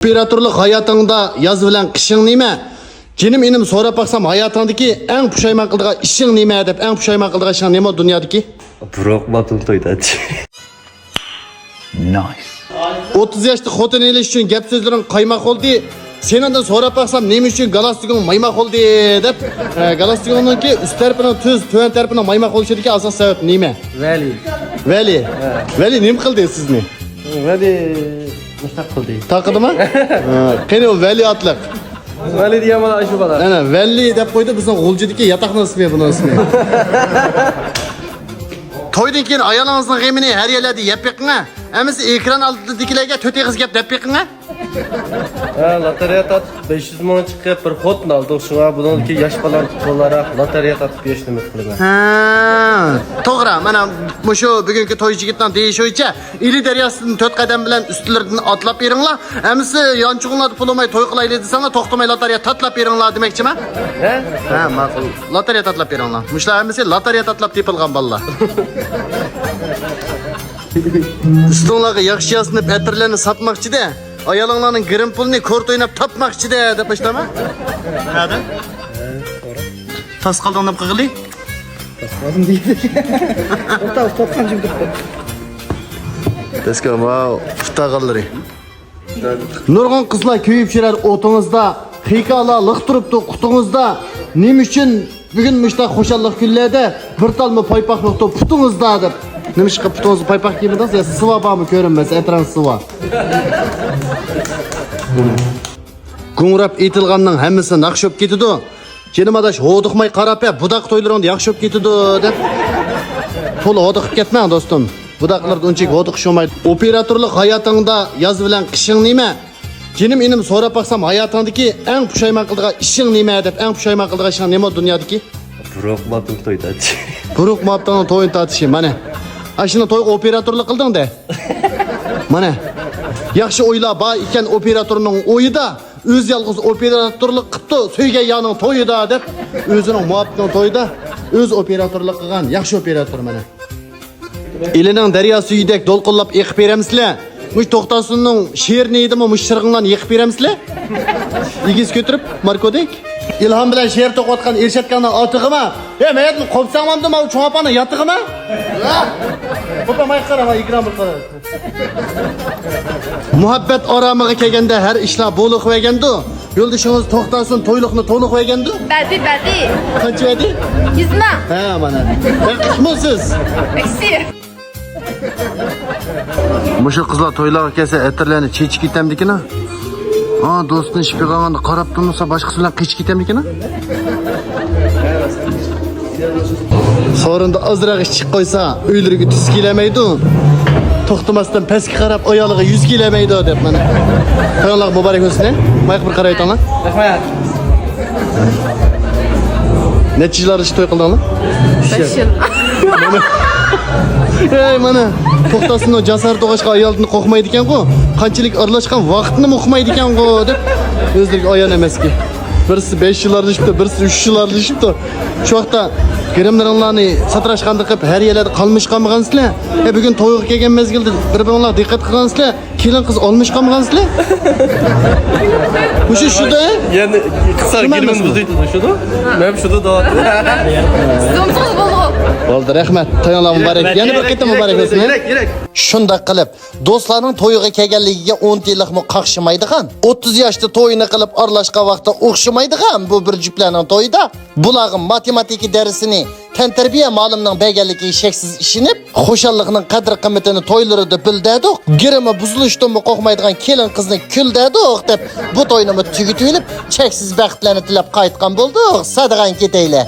Operatorluk hayatında yaz bilen kışın nime? Jenim inim sorap baksam hayatındaki en puşayman kıldığı işin nime dep en puşayman kıldığı işin nime o dünyadaki? Burak Matıl toyda. Nice. 30 yaşlı xotin eliş üçün gep sözlerin kaymak oldu. Senenden sorap baksam neme üçün galastigin maymak oldu dep. Galastiginin ki üst tarafının tüz, tüven tarafının maymak oluşudaki asas sebep nime? Veli. Veli neme kıldı sizni? Veli müştak kıldı. Takıdı mı? Kene o Veli atlık. Veli diye bana aşı bana. Ana Veli dep koydu bizning g'ulchidiki yatakning ismi buning ismi. To'ydan keyin ayolingizning g'amini har yerlarda yeb yiqing ha. Amisi ekran oldidagilarga to'rt qiz gap deb yiqing ha. Lotereya tat 500 milyon çıkıp bir hotun aldık şuna bunun ki yaş falan olarak lotereya tatıp yaşlamak kılına. Ha, to'g'ri. Mana shu bugungi to'y yigitning deyishicha, ili daryosining 4 qadam bilan ustlaridan otlab beringlar. Amisi yonchug'inglarni pul olmay to'y qilaylik desanglar, to'xtamay lotereya tatlab beringlar demoqchimi? Ha, ma'qul. Lotereya tatlab beringlar. Mushlar amisi lotereya tatlab tepilgan bolalar. Ustinglarga yaxshi yasinib atirlarni sotmoqchi-da. Ayolinglarning girim pulini ko'rt o'ynab topmoqchi-da deb ishtami? Hada? Tas qalding deb qilg'ili? Tasmadım deydi. Topkan şimdi. Deska wow, ftag'allari. Nurg'un qizlar kuyib shirar o'tingizda, hikoyalar liq turibdi qutingizda. Nima uchun bugun mushta xo'shallik kunlarda bir talma paypoqliqda putingizda deb. Nima ish qilib putingizni paypoq kiymadingiz? Ya siva bormi ko'rinmas, etran siva. Qo'ng'irab aytilganning hammasi naqsh bo'lib ketadi. Jenimadash hodiqmay qarab, budaq to'ylaringda yaxshi bo'lib ketadi deb. To'la hodiqib ketmang do'stim. Budaqlarda unchalik hodiqish olmaydi. Operatorlik hayatında yaz bilen kışın nime? Jenim inim sorap baksam hayatındaki en puşayman kıldığı işin nime dep en puşayman kıldığı işin nime o dünyadaki? Burak Matıl toyda. Buruk muhabbetin toyun tatışı mana. Aşına toy operatorluk kıldın de. Mana. Yaxşı oyla ba iken operatorunun oyu da öz yalğız operatorluk qıptı söygen yanın toyu da dep özünün muhabbetin toyu da öz operatorluk kılgan yaxşı operator mana. Elinin derya suyidek dolqullap eqib beramizlar. Muş to'xtasunning she'r neydimi muş shirg'inlarni yiqib beramizlar? Igiz ko'tirib markodek. İlham bilan she'r to'qotgan Ershadkanning otig'imi? Mayatni qopsamamdi ma cho'pani yotig'imi? Qo'pamay qarama ekran bir qara. Muhabbet oramiga kelganda har ishlar bo'liq bo'lgandi. Yo'ldoshingiz to'xtasin, to'yliqni to'liq bo'lgandi. Badi. Qancha edi? 100 ming. Ha, mana. Qishmisiz? Eksi. Muşu qizlar to'ylarga kelsa atirlarni chechib ketamdikina? Ha, do'stini ishib qolganda qarab turmasa boshqasi bilan qichib ketamdikina? Sonunda azroq ish chiqib qo'ysa, uylariga tuz kelamaydi. To'xtamasdan pastga qarab oyog'iga 100 kelamaydi deb mana. To'ylar muborak bo'lsin. Mayq bir qaraytinglar. Rahmat. Necha yillar ish to'y qildinglar? 5 yil. Ey mana to'xtasin o jasar to'g'ashqa ayolni qo'rqmaydi ekan-ku. Qanchalik aralashgan vaqtni o'qimaydi ekan-ku deb o'zlariga ayon emaski. Birisi 5 yillarda ishibdi, birisi 3 yillarda ishibdi. Shu vaqtda girimlaringlarni satrashqanda qilib har yerlarda qolmish qolmagansizlar. Bugun to'yga kelgan mezgilda bir-biringlar diqqat qilgansizlar. Kelin qiz olmish qolmagansizlar. Mushu shuda? Yani kısa girmemiz buzuydu şunu. Ben şunu da. Sizomsiz bo'ldi. Oldu rahmat. To'yinglar muborak. Yana bir qitim muborak bo'lsin. Gerek. Shunda qilib, do'stlarning to'yiga kelganligiga 10 yillikmi qaqshimaydigan. 30 yoshda to'yini qilib aralashgan vaqtda o'xshamaydigan bu bir juplarning to'yida. Bularning matematika darsini tantarbiya ma'lumning berganligi sheksiz ishinib, xushallikning qadr-qimmatini to'ylarida bildadik. Girimi buzilishdan qo'rqmaydigan kelin qizni kuldadik deb bu to'yni tugitib, cheksiz baxtlarni tilab qaytgan bo'ldik. Sadagan ketaylar.